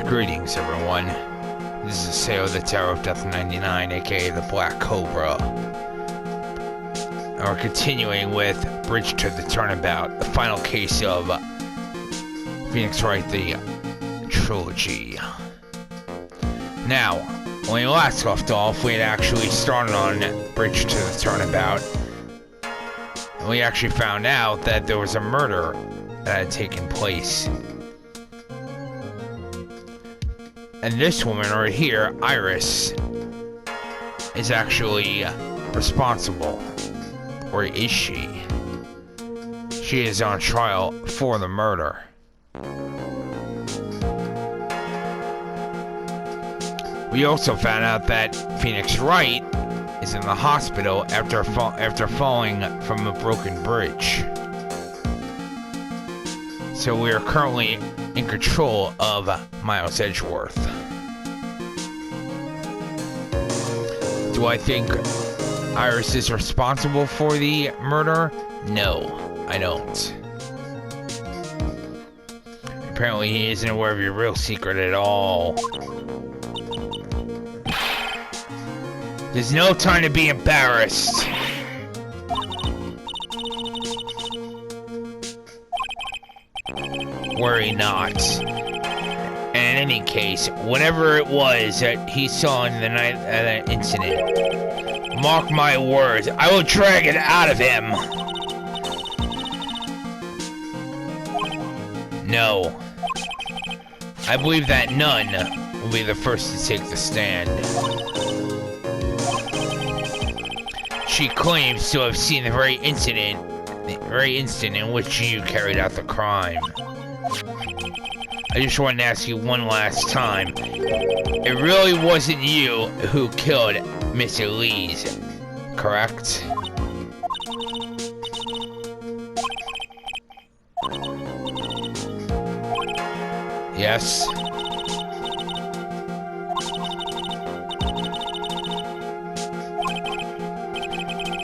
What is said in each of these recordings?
Greetings everyone. This is Sayo the Tower of Death 99, aka the Black Cobra. And we're continuing with Bridge to the Turnabout, the final case of Phoenix Wright, the Trilogy. Now, when we last left off, we had actually started on Bridge to the Turnabout. And we actually found out that there was a murder that had taken place. And this woman right here, Iris, is actually responsible. Or is she? She is on trial for the murder. We also found out that Phoenix Wright is in the hospital after falling from a broken bridge. So we are currently in control of Miles Edgeworth. Do I think Iris is responsible for the murder? No, I don't. Apparently he isn't aware of your real secret at all. There's no time to be embarrassed. Worry not. And in any case, whatever it was that he saw in the night of that incident, mark my words, I will drag it out of him. No. I believe that none will be the first to take the stand. She claims to have seen the very instant in which you carried out the crime. I just wanted to ask you one last time. It really wasn't you who killed Miss Elise, correct? Yes?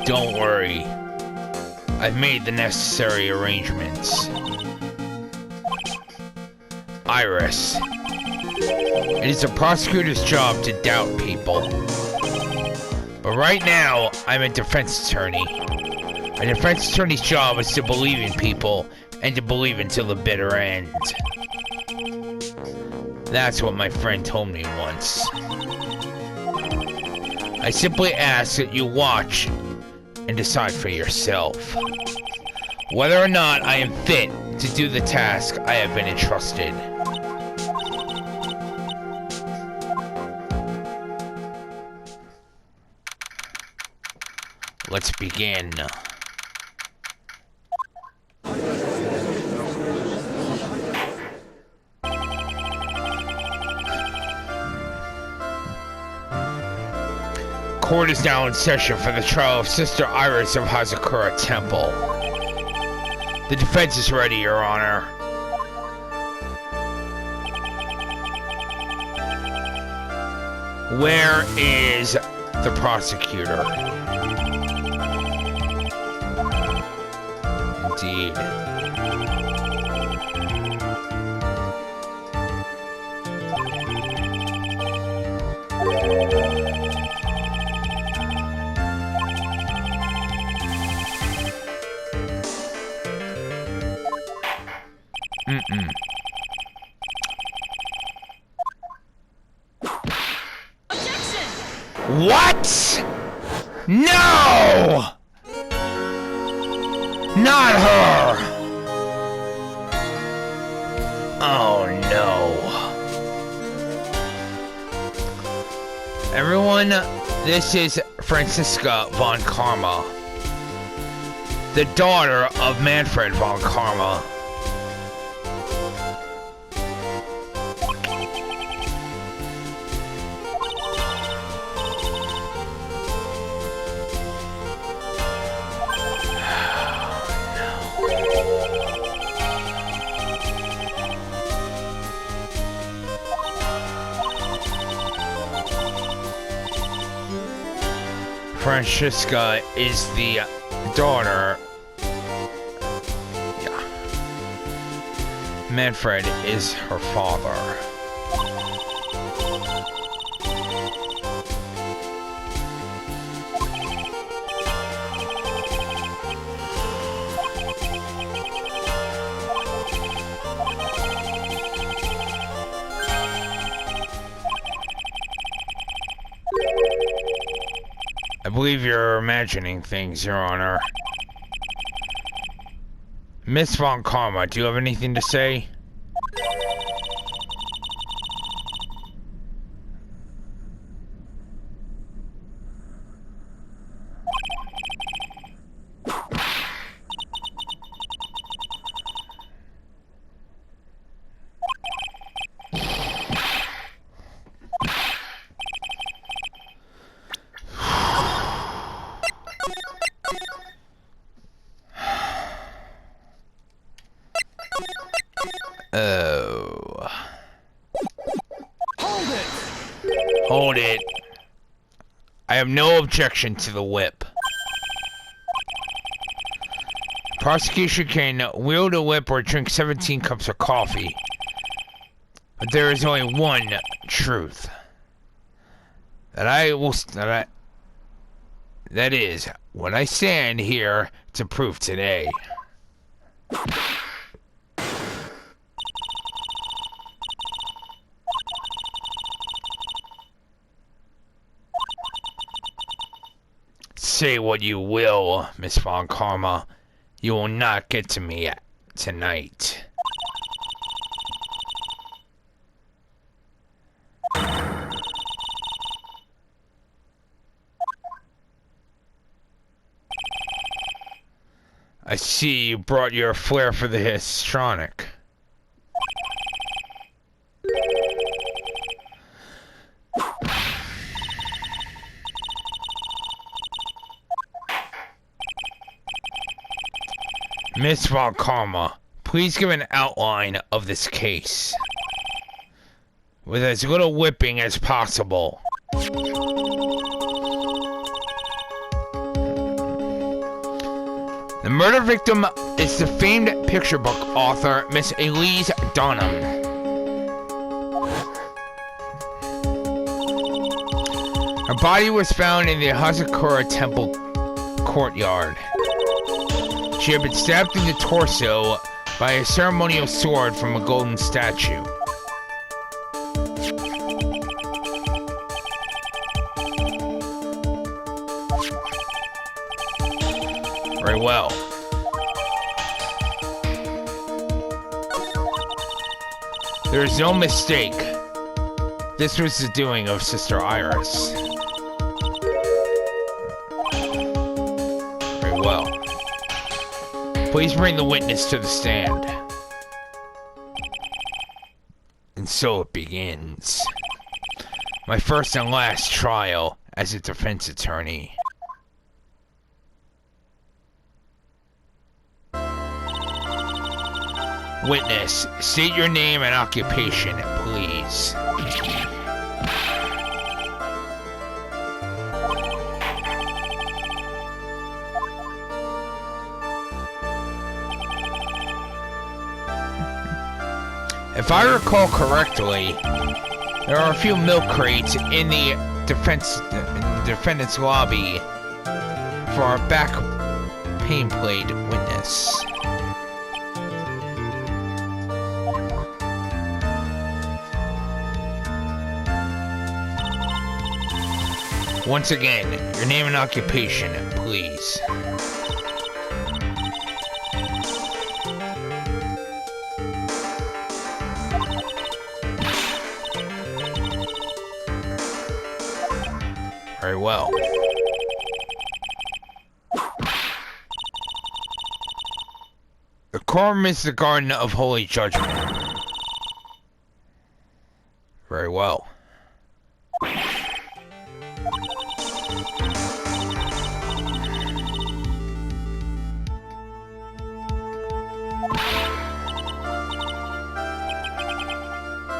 Don't worry. I've made the necessary arrangements. Iris. It is a prosecutor's job to doubt people. But right now, I'm a defense attorney. A defense attorney's job is to believe in people and to believe until the bitter end. That's what my friend told me once. I simply ask that you watch and decide for yourself whether or not I am fit to do the task I have been entrusted. Let's begin. Court is now in session for the trial of Sister Iris of Hazakura Temple. The defense is ready, Your Honor. Where is the prosecutor? Indeed. Objection! What? No! Not her! Oh no. Everyone, this is Franziska von Karma, the daughter of Manfred von Karma. Franziska is the daughter. Yeah. Manfred is her father. I believe you're imagining things, Your Honor. Miss Von Karma, do you have anything to say? Oh. Hold it. I have no objection to the whip. Prosecution can wield a whip or drink 17 cups of coffee. But there is only one truth. That is what I stand here to prove today. Say what you will, Miss Von Karma. You will not get to me tonight. I see you brought your flair for the histrionic. Miss Von Karma, please give an outline of this case, with as little whipping as possible. The murder victim is the famed picture book author, Miss Elise Dunham. Her body was found in the Hazakura Temple courtyard. She had been stabbed in the torso by a ceremonial sword from a golden statue. Very well. There is no mistake. This was the doing of Sister Iris. Very well. Please bring the witness to the stand. And so it begins. My first and last trial as a defense attorney. Witness, state your name and occupation, please. If I recall correctly, there are a few milk crates in the defendant's lobby for our back pain plate witness. Once again, your name and occupation, please. Very well. The Quorum is the Garden of Holy Judgment. Very well.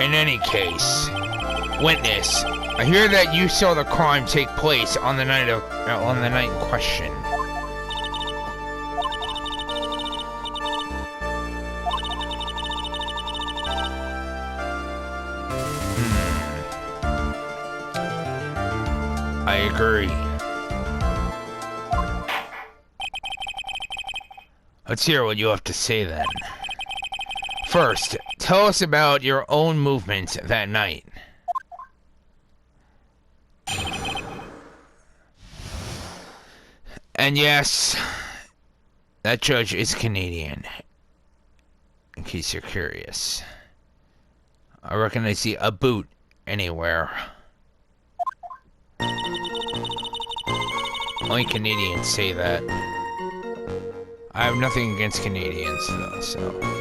In any case, witness, I hear that you saw the crime take place on the night in question. I agree. Let's hear what you have to say then. First, tell us about your own movements that night. And yes, that judge is Canadian, in case you're curious. I reckon I see a boot anywhere. Only Canadians say that. I have nothing against Canadians, though, so...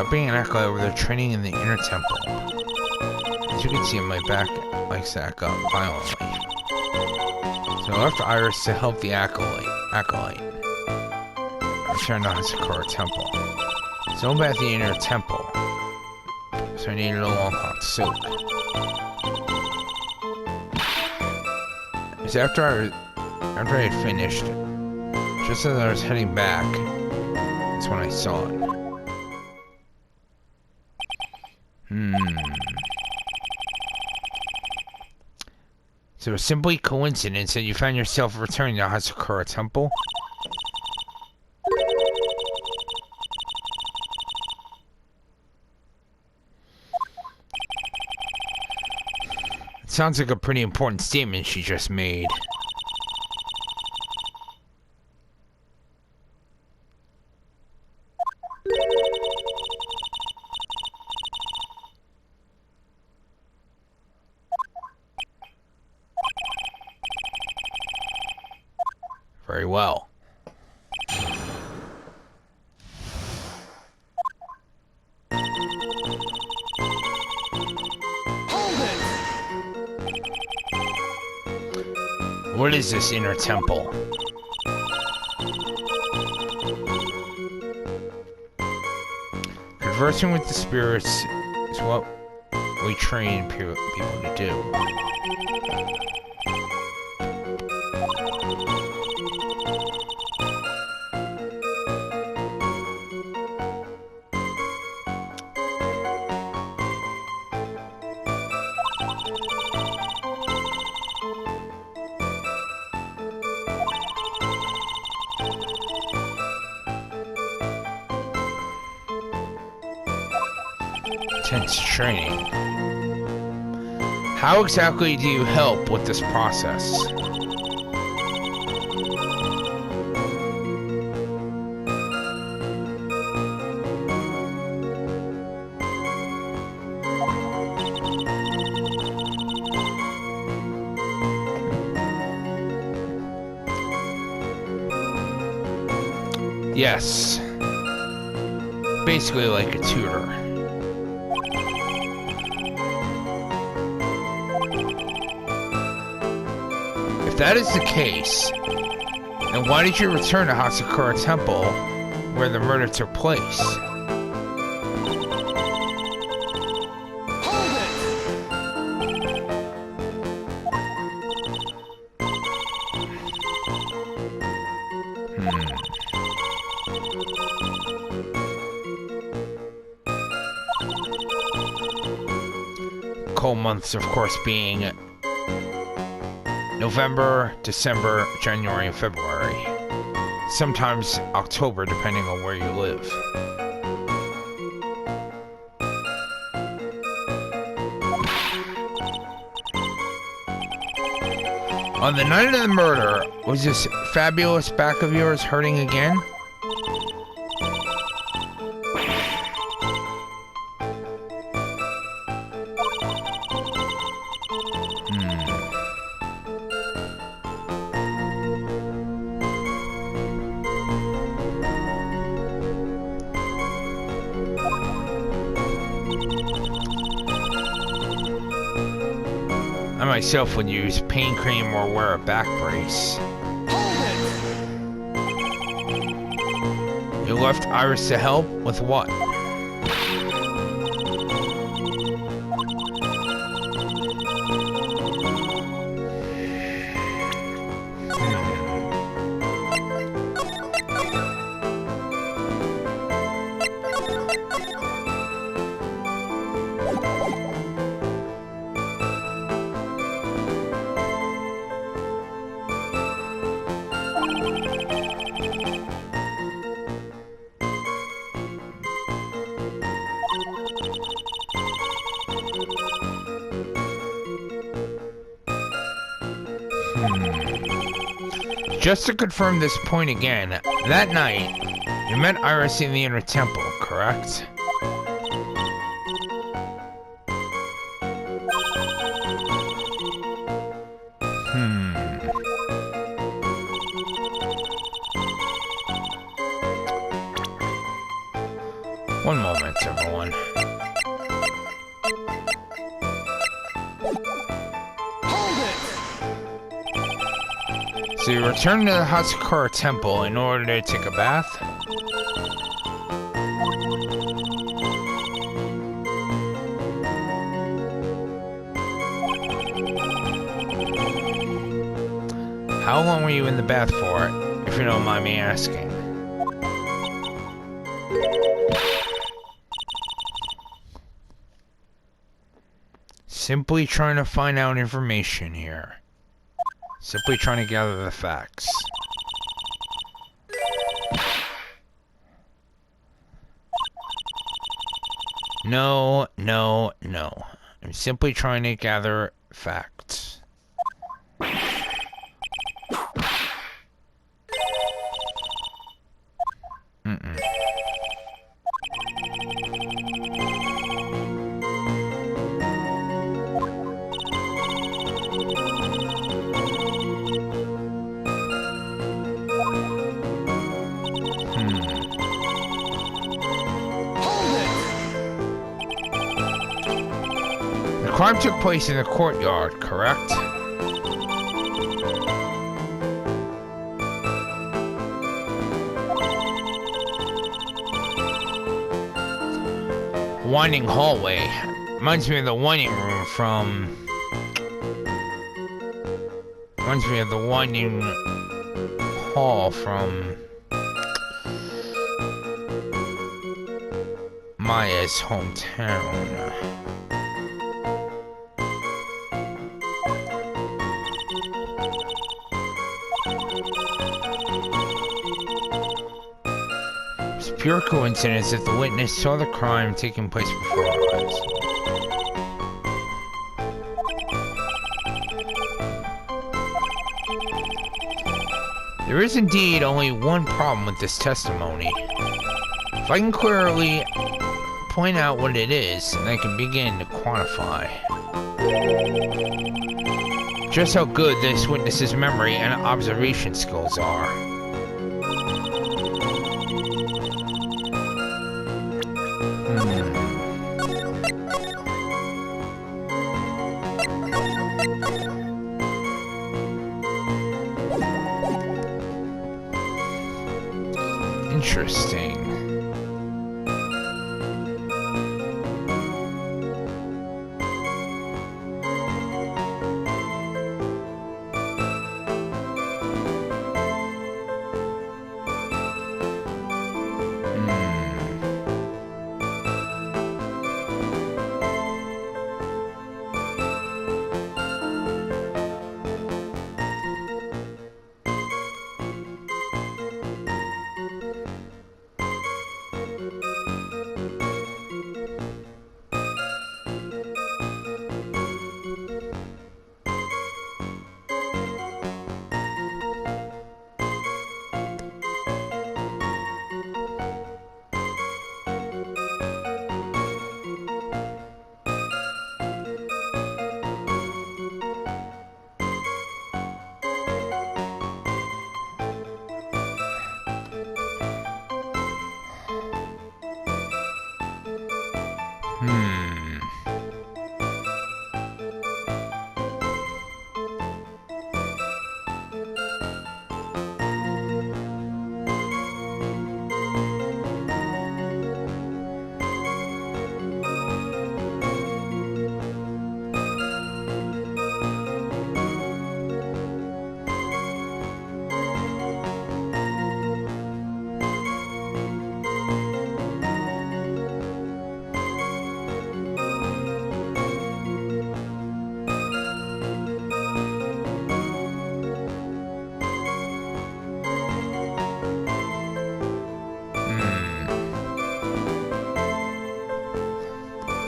Being an acolyte over there training in the inner temple. As you can see, my back likes to act up violently. So I left Iris to help the acolyte. I returned to Sakura Temple. So I'm at the inner temple. So I needed a long hot soup. It was after I had finished, just as I was heading back, that's when I saw it. So it was simply coincidence that you found yourself returning to Hasakura Temple? It sounds like a pretty important statement she just made. Very well. What is this inner temple? Conversing with the spirits is what we train people to do. Intense training. How exactly do you help with this process? Yes. Basically like a tutor. If that is the case, then why did you return to Hasakura Temple where the murder took place? Cold months, of course, being November, December, January, and February. Sometimes October, depending on where you live. On the night of the murder, was this fabulous back of yours hurting again? I myself would use pain cream or wear a back brace. You left Iris to help? With what? Just to confirm this point again, that night, you met Iris in the inner temple, correct? One moment, everyone. So you return to the Hatsukura Temple in order to take a bath? How long were you in the bath for, if you don't mind me asking? Simply trying to find out information here. Simply trying to gather the facts. No, no, no. I'm simply trying to gather facts. The crime took place in the courtyard, correct? Winding hallway. Reminds me of the winding room from... Reminds me of the winding hall from... Maya's hometown. It's pure coincidence that the witness saw the crime taking place before our eyes. There is indeed only one problem with this testimony. If I can clearly point out what it is, then I can begin to quantify just how good this witness's memory and observation skills are. Interesting.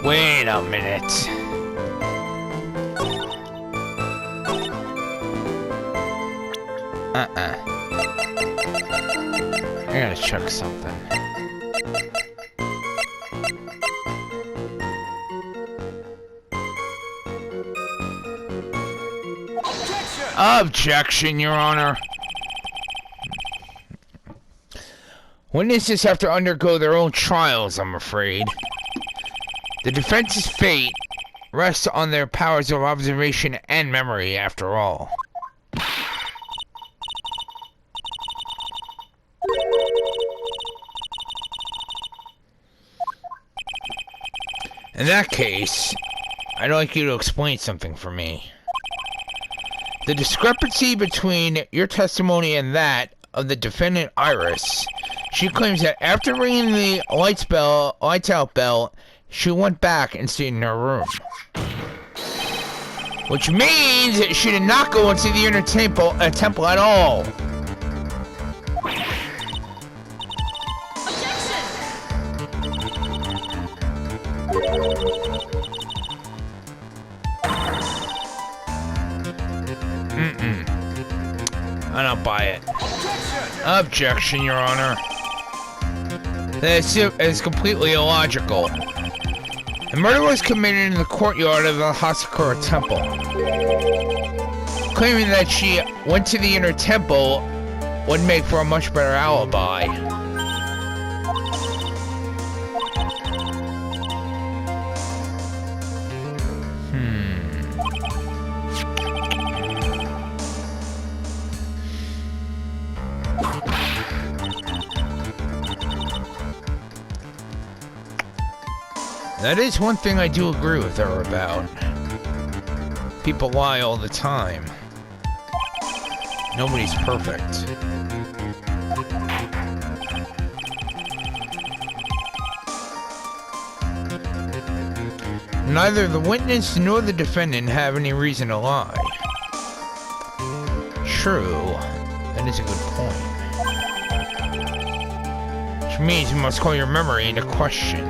Wait a minute. I gotta check something. Objection, Your Honor. Witnesses have to undergo their own trials, I'm afraid. The defense's fate rests on their powers of observation and memory, after all. In that case, I'd like you to explain something for me. The discrepancy between your testimony and that of the defendant Iris. She claims that after ringing the lights out bell, she went back and stayed in her room. Which means she did not go into the inner temple at all. I don't buy it. Objection, Your Honor. This is completely illogical. The murder was committed in the courtyard of the Hasakura Temple. Claiming that she went to the inner temple would make for a much better alibi. That is one thing I do agree with her about. People lie all the time. Nobody's perfect. Neither the witness nor the defendant have any reason to lie. True, that is a good point. Which means you must call your memory into question.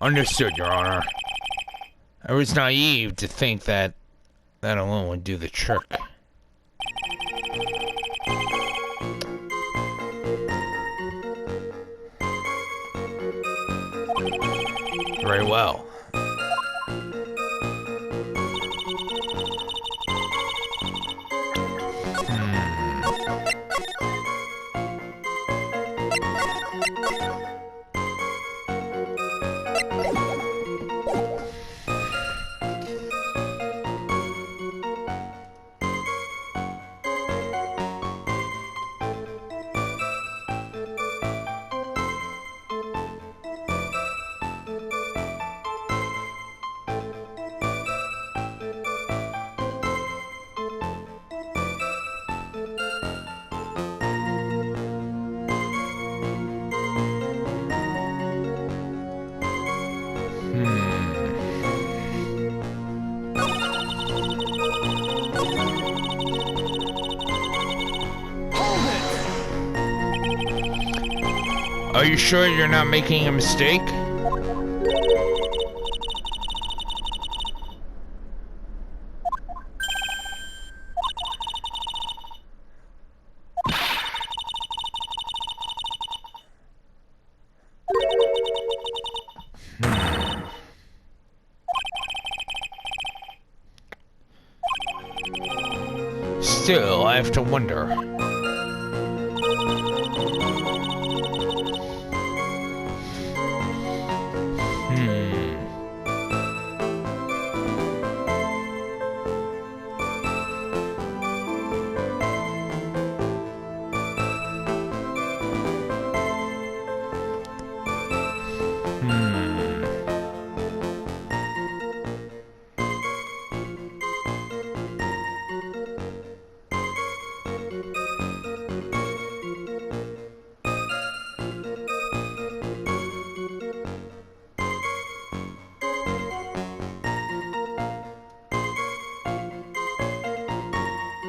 Understood, Your Honor. I was naive to think that alone would do the trick. Very well. Are you sure you're not making a mistake? Still, I have to wonder.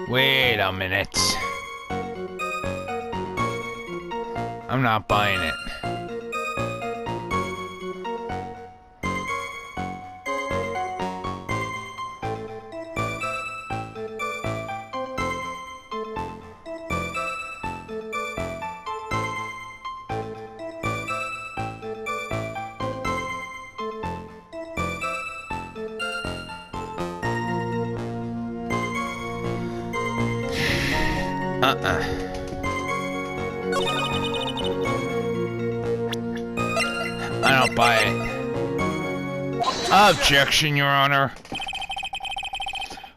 Wait a minute. I'm not buying it. I don't buy it. Objection, Your Honor.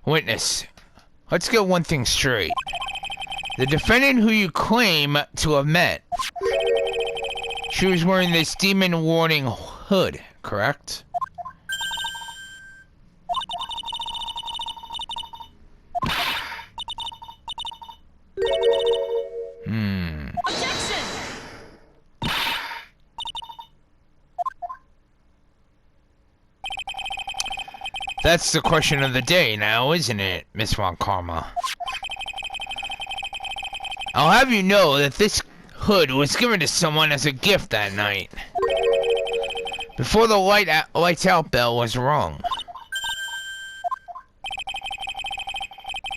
Witness, let's get one thing straight. The defendant who you claim to have met, she was wearing this demon warning hood, correct? Objection! That's the question of the day now, isn't it, Miss Von Karma? I'll have you know that this hood was given to someone as a gift that night. Before the lights out bell was rung.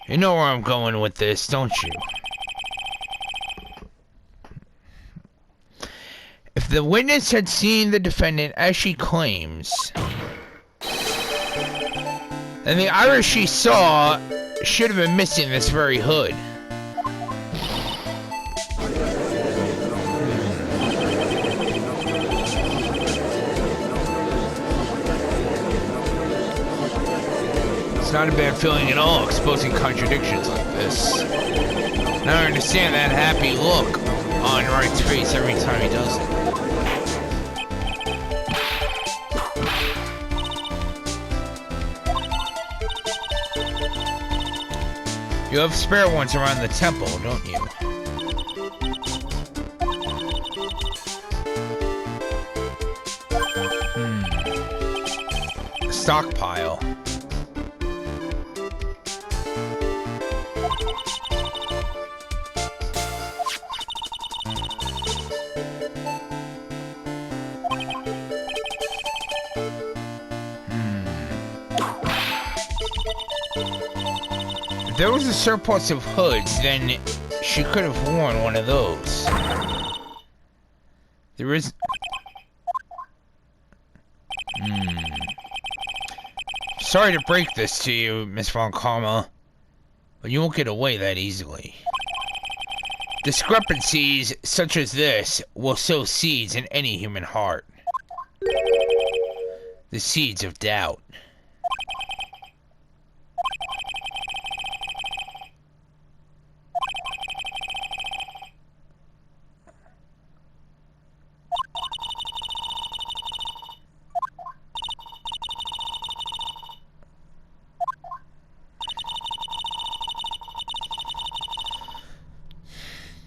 You know where I'm going with this, don't you? If the witness had seen the defendant as she claims, then the iris she saw should have been missing this very hood. It's not a bad feeling at all, exposing contradictions like this. Now I understand that happy look on Wright's face every time he does it. You have spare ones around the temple, don't you? Stockpile. If there was a surplus of hoods, then she could have worn one of those. There is... Sorry to break this to you, Miss Von Karma, but you won't get away that easily. Discrepancies such as this will sow seeds in any human heart. The seeds of doubt.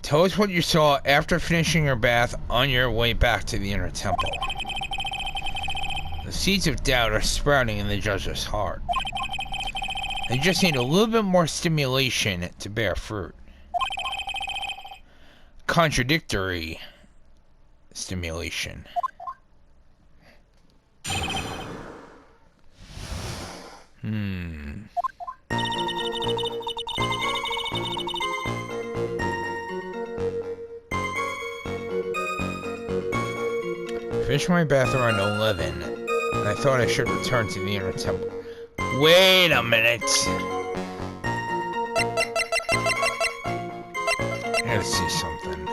Tell us what you saw after finishing your bath on your way back to the inner temple. The seeds of doubt are sprouting in the judge's heart. They just need a little bit more stimulation to bear fruit. Contradictory stimulation. Finished my bath around 11, and I thought I should return to the inner temple. Wait a minute! I gotta see something.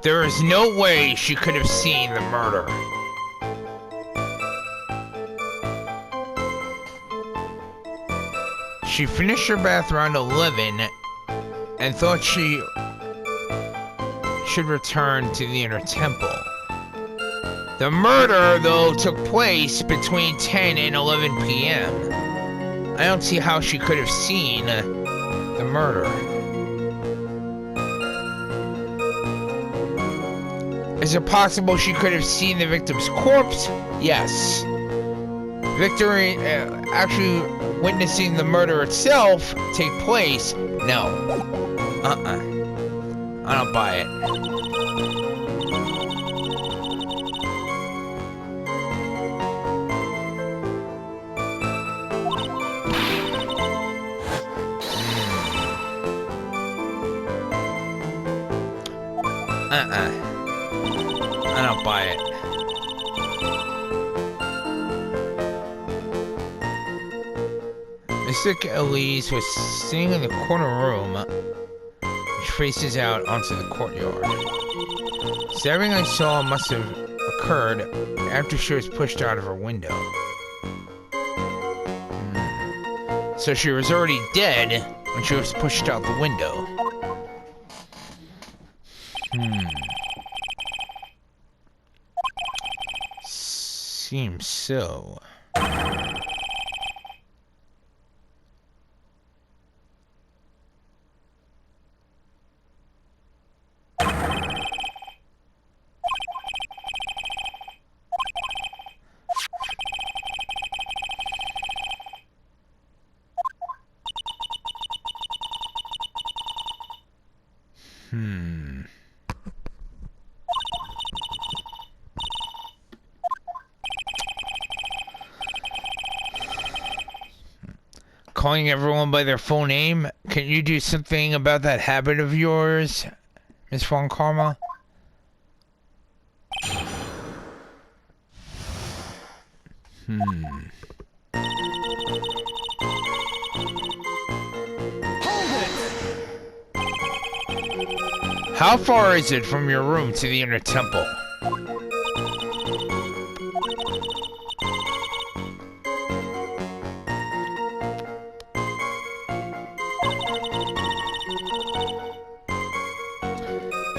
There is no way she could have seen the murder. She finished her bath around 11 and thought she should return to the inner temple. The murder, though, took place between 10 and 11 p.m. I don't see how she could have seen the murder. Is it possible she could have seen the victim's corpse? Yes. Victory, actually witnessing the murder itself take place? No. I don't buy it. I don't buy it. Mr. Elise was sitting in the corner room, which faces out onto the courtyard. Stabbing I saw must have occurred after she was pushed out of her window. So she was already dead when she was pushed out the window. Seems so. Calling everyone by their full name? Can you do something about that habit of yours, Miss Von Karma? How far is it from your room to the inner temple?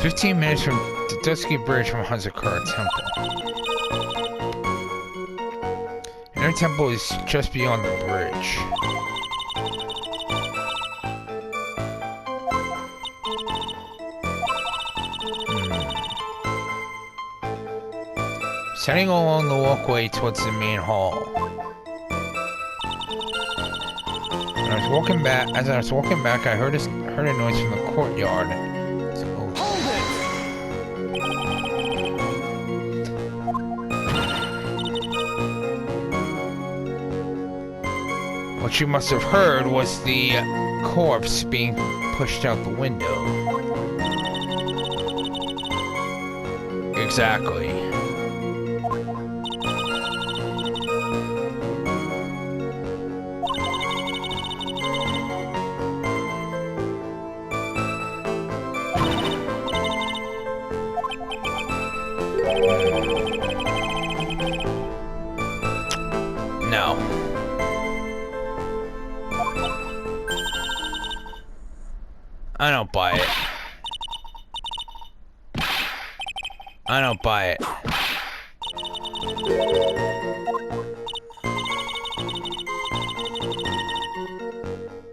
"15 minutes from the Dusky Bridge from Hazakura Temple. Inner Temple is just beyond the bridge." Standing along the walkway towards the main hall. When I was walking back, as I was walking back, I heard a noise from the courtyard. What you must have heard was the corpse being pushed out the window. Exactly. No. I don't buy it. I don't buy it.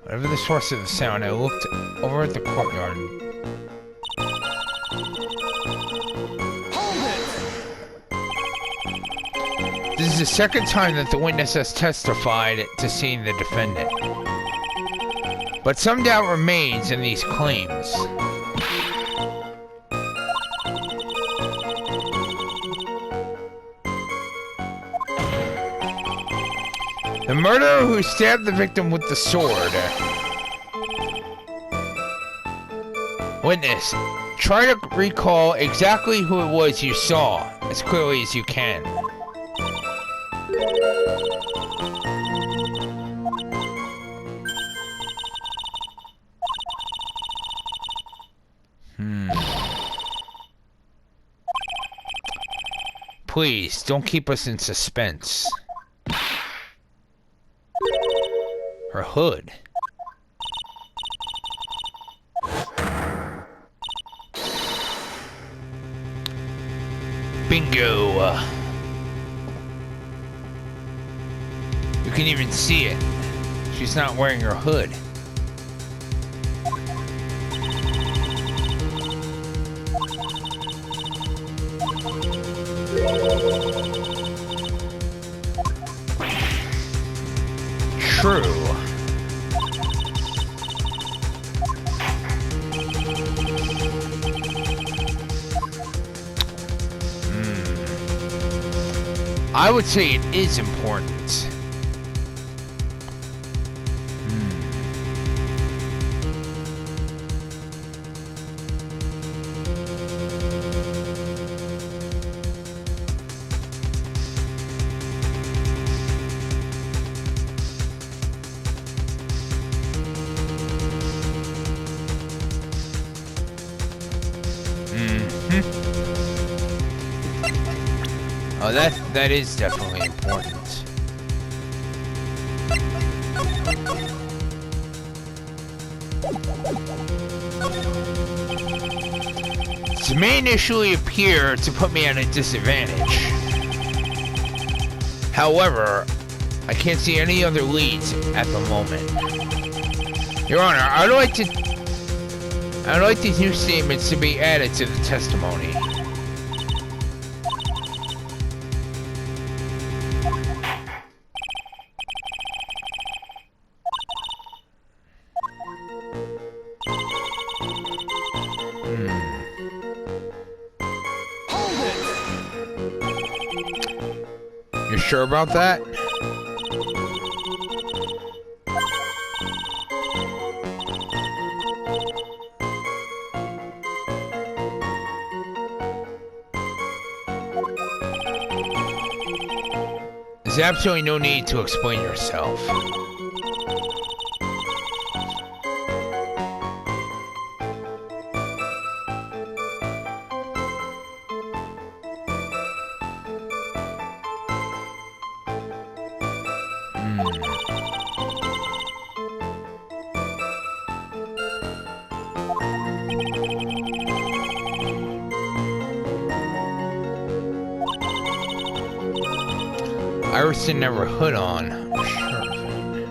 Whatever the source of the sound, I looked over at the courtyard. This is the second time that the witness has testified to seeing the defendant. But some doubt remains in these claims. The murderer who stabbed the victim with the sword. Witness, try to recall exactly who it was you saw, as clearly as you can. Please, don't keep us in suspense. Her hood. Bingo. You can even see it. She's not wearing her hood. true. I would say it is important. Oh, that is definitely important. This may initially appear to put me at a disadvantage. However, I can't see any other leads at the moment. Your Honor, I'd like these new statements to be added to the testimony. You sure about that? There's absolutely no need to explain yourself. Iris didn't have her hood on. I'm sure of it.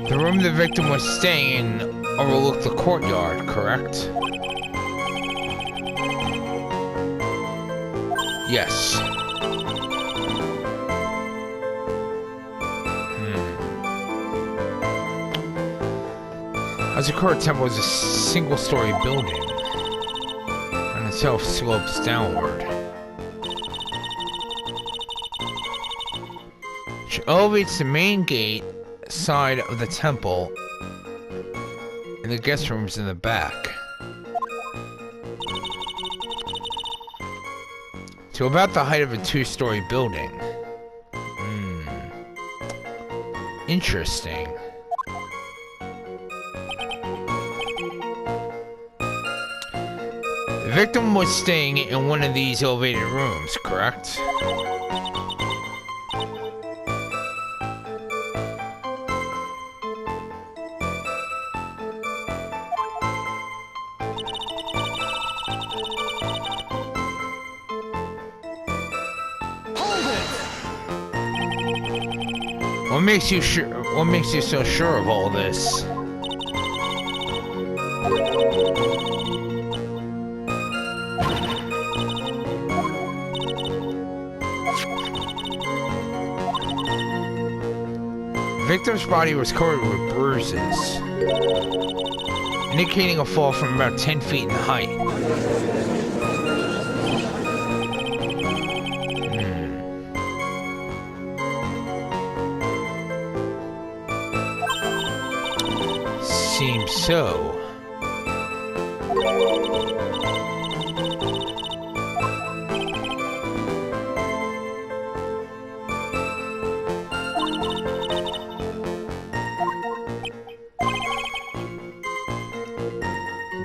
The room the victim was staying in overlooked the courtyard, correct? Yes. Azakura Temple is a single-story building, and itself slopes downward. She elevates the main gate side of the temple, and the guest rooms in the back, to about the height of a two-story building. Interesting. The victim was staying in one of these elevated rooms, correct? What makes you sure? What makes you so sure of all this? The victim's body was covered with bruises, indicating a fall from about 10 feet in height. Seems so.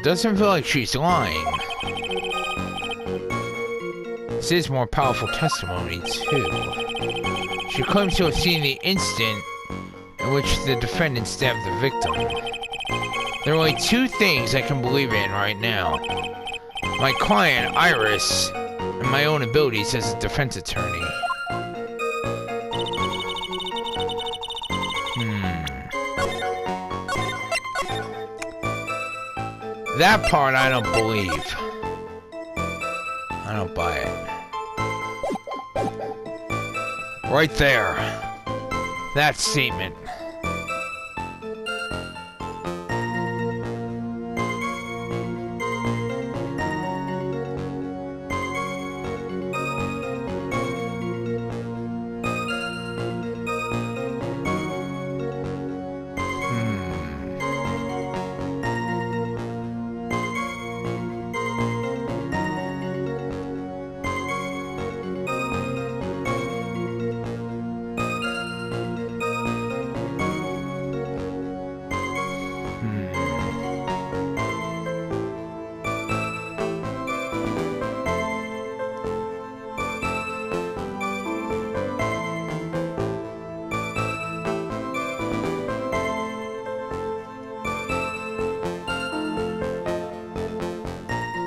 Doesn't feel like she's lying. This is more powerful testimony, too. She claims to have seen the instant in which the defendant stabbed the victim. There are only two things I can believe in right now. My client, Iris, and my own abilities as a defense attorney. That part I don't believe. I don't buy it. Right there. That statement.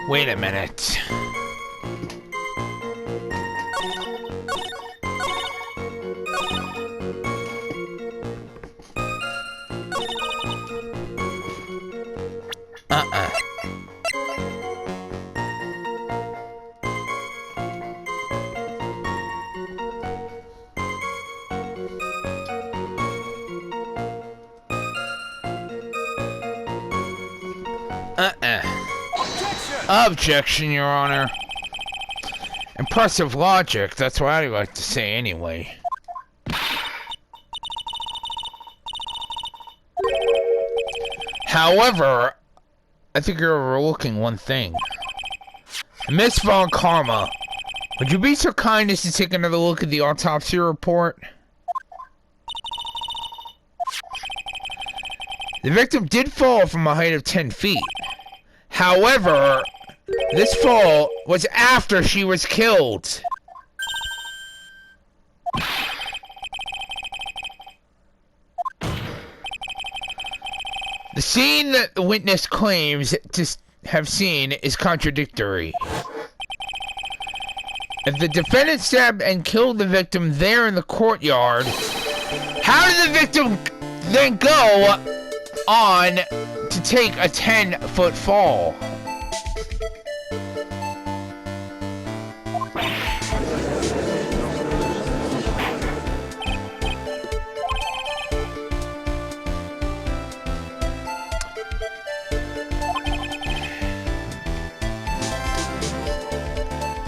Wait a minute. Objection, Your Honor. Impressive logic, that's what I like to say anyway. However, I think you're overlooking one thing. Miss Von Karma, would you be so kind as to take another look at the autopsy report? The victim did fall from a height of 10 feet. However, this fall was after she was killed. The scene that the witness claims to have seen is contradictory. If the defendant stabbed and killed the victim there in the courtyard, how did the victim then go on to take a 10-foot fall?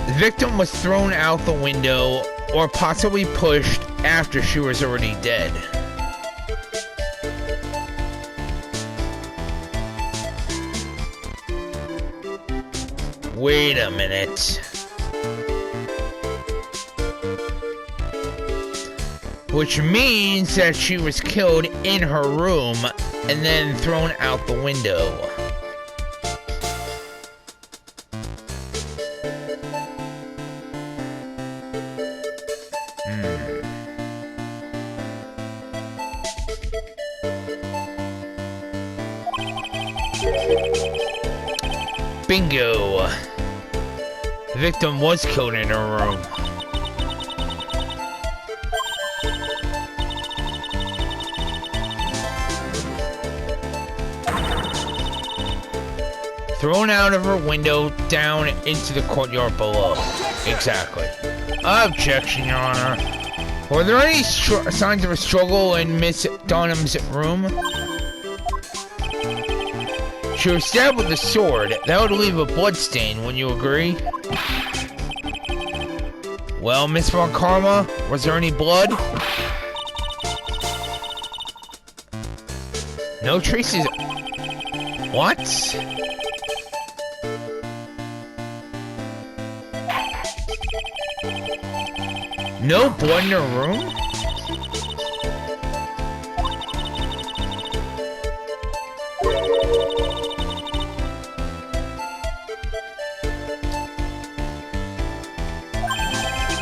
The victim was thrown out the window or possibly pushed after she was already dead. Wait a minute. Which means that she was killed in her room and then thrown out the window. Bingo! The victim was killed in her room. Thrown out of her window down into the courtyard below. Exactly. Objection, Your Honor. Were there any signs of a struggle in Miss Dunham's room? She was stabbed with a sword. That would leave a blood stain, wouldn't you agree? Well, Miss Von Karma, was there any blood? No traces. What? No blood in her room?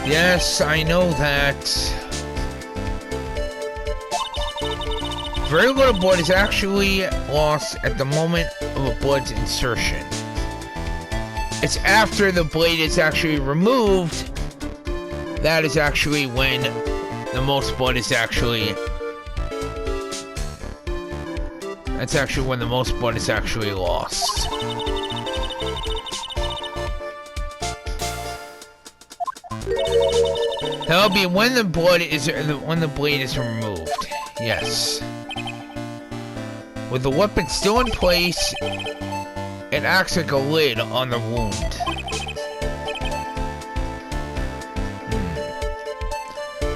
Yes, I know that. Very little blood is actually lost at the moment of a blood's insertion. It's after the blade is actually removed, that is actually when the most blood is actually That's actually when the most blood is actually lost. That'll be when the blade is removed. Yes. With the weapon still in place, it acts like a lid on the wound.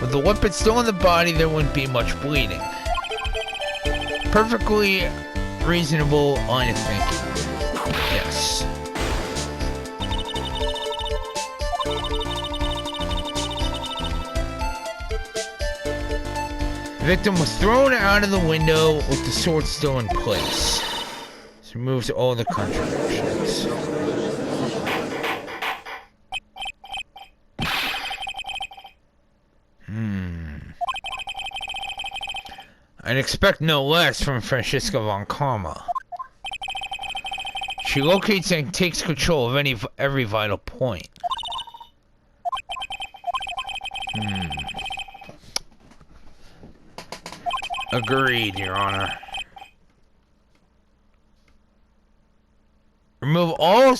With the weapon still in the body, there wouldn't be much bleeding. Perfectly reasonable line of thinking. Yes. The victim was thrown out of the window with the sword still in place. This removes all the contradictions. I'd expect no less from Franziska von Karma. She locates and takes control of every vital point. Agreed, Your Honor. Remove all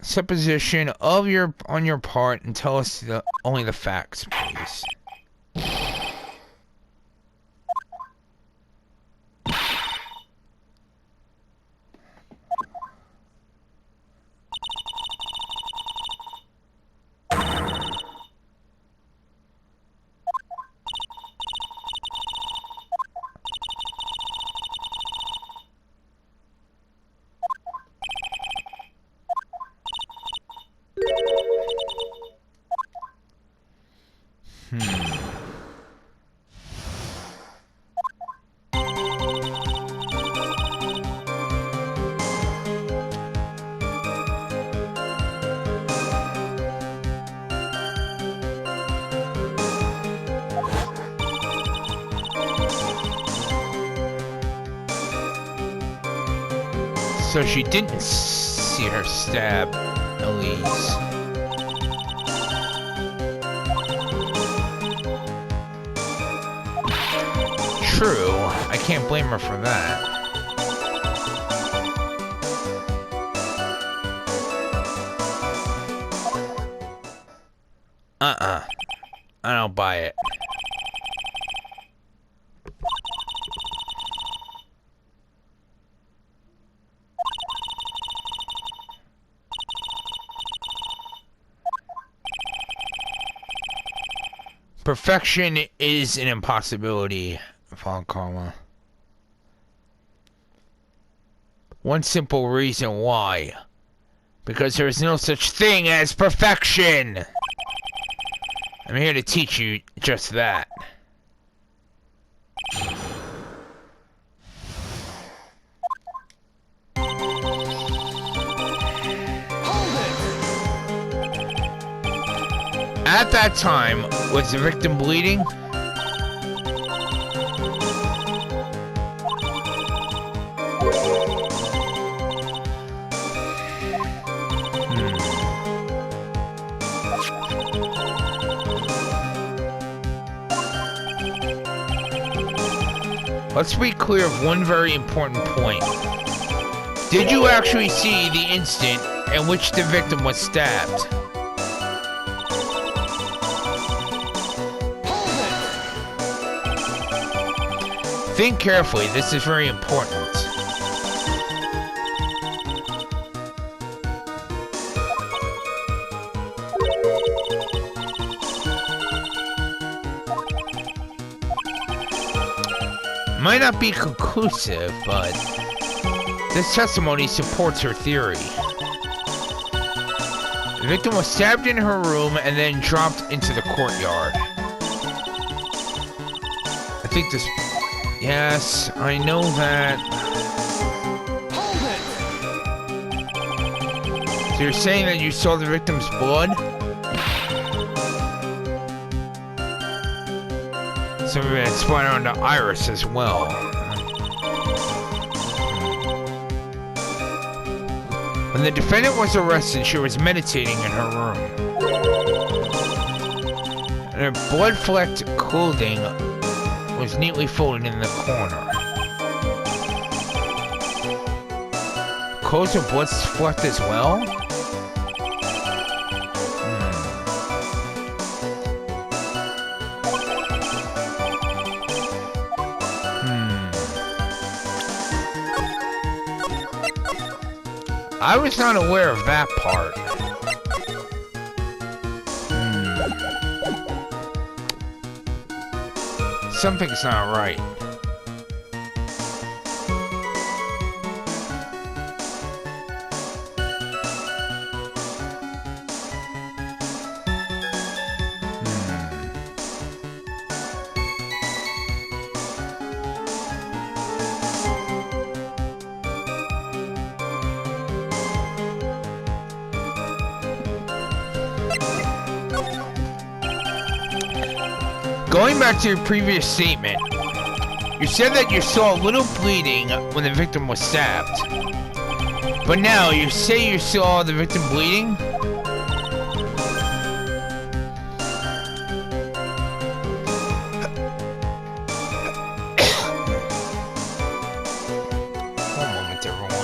supposition on your part and tell us only the facts, please. So she didn't see her stab Elise. True, I can't blame her for that. I don't buy it. Perfection is an impossibility, Von Karma. One simple reason why. Because there is no such thing as perfection! I'm here to teach you just that. At that time, was the victim bleeding? Let's be clear of one very important point. Did you actually see the instant in which the victim was stabbed? Think carefully, this is very important. Might not be conclusive, but this testimony supports her theory. The victim was stabbed in her room and then dropped into the courtyard. I think this... Yes, I know that. So you're saying that you saw the victim's blood? Some of it had splattered onto Iris as well. When the defendant was arrested, she was meditating in her room. And her blood-flecked clothing was neatly folded in the corner. clothes with blood splat as well? I was not aware of that part. Something's not right. Going back to your previous statement, you said that you saw a little bleeding when the victim was stabbed. But now you say you saw the victim bleeding? One moment, everyone.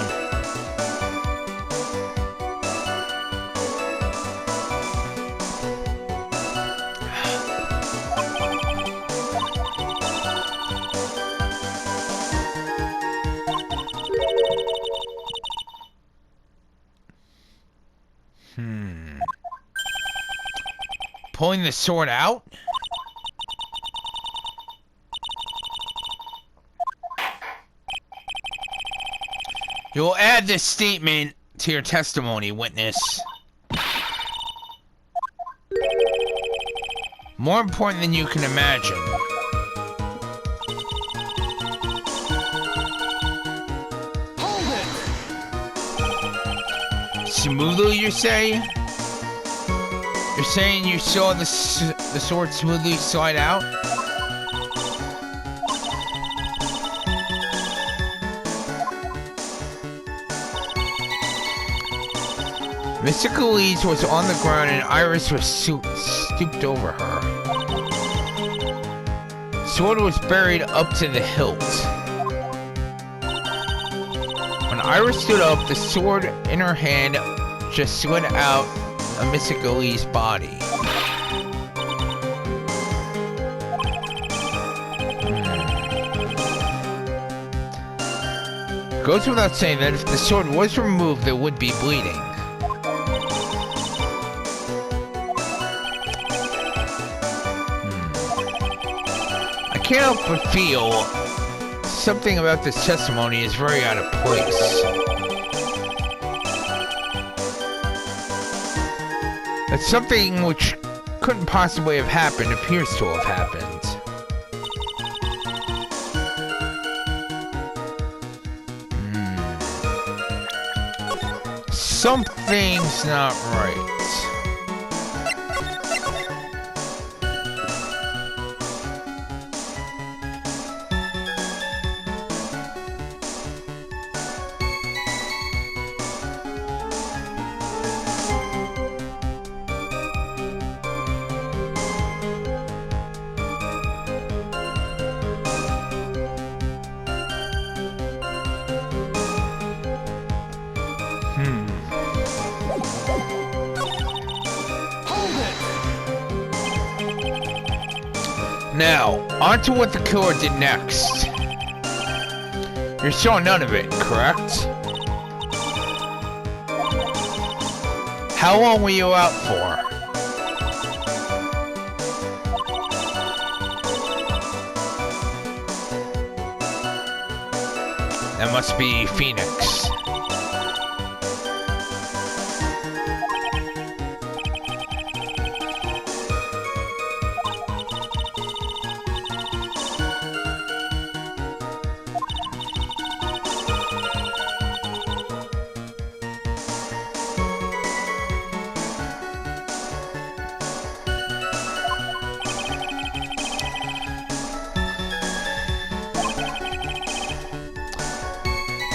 Pulling the sword out? You'll add this statement to your testimony, witness. More important than you can imagine. Hold it! Smoothly, you say? You're saying you saw the sword smoothly slide out? Mystic Elise was on the ground and Iris was stooped over her. The sword was buried up to the hilt. When Iris stood up, the sword in her hand just slid out of Mystic Elise's body. Goes without saying that if the sword was removed, there would be bleeding. I can't help but feel something about this testimony is very out of place. That something which couldn't possibly have happened appears to have happened. Something's not right. Now, on to what the killer did next. You saw none of it, correct? How long were you out for? That must be Phoenix.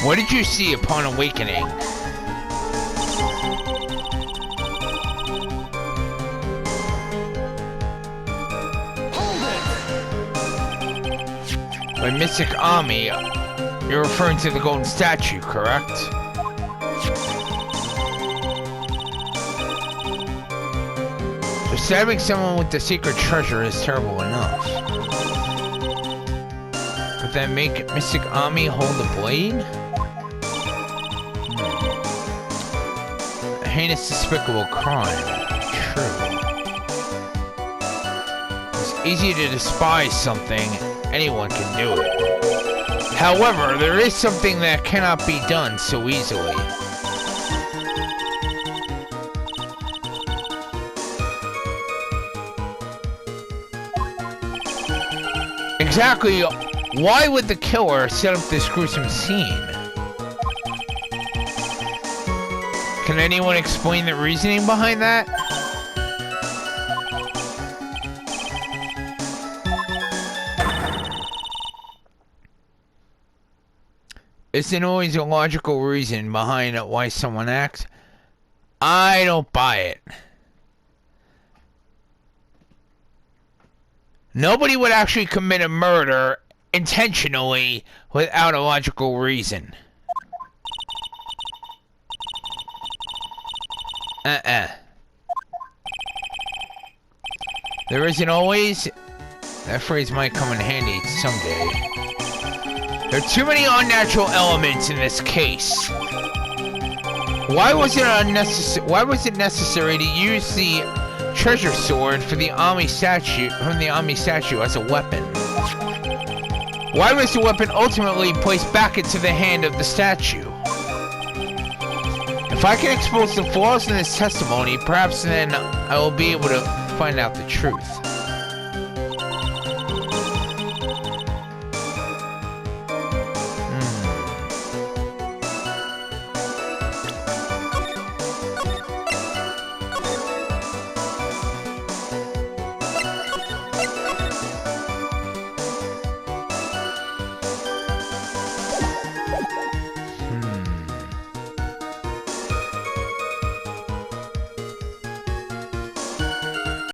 What did you see upon awakening? By Mystic Ami, you're referring to the golden statue, correct? Stabbing someone with the secret treasure is terrible enough. But then make Mystic Ami hold the blade? A heinous, despicable crime. True. It's easy to despise something. Anyone can do it. However, there is something that cannot be done so easily. Exactly, why would the killer set up this gruesome scene? Can anyone explain the reasoning behind that? Isn't always a logical reason behind why someone acts. I don't buy it. Nobody would actually commit a murder intentionally without a logical reason. There isn't always. That phrase might come in handy someday. There are too many unnatural elements in this case. Why was it necessary to use the treasure sword for the Ami statue as a weapon? Why was the weapon ultimately placed back into the hand of the statue? If I can expose the flaws in this testimony, perhaps then I will be able to find out the truth.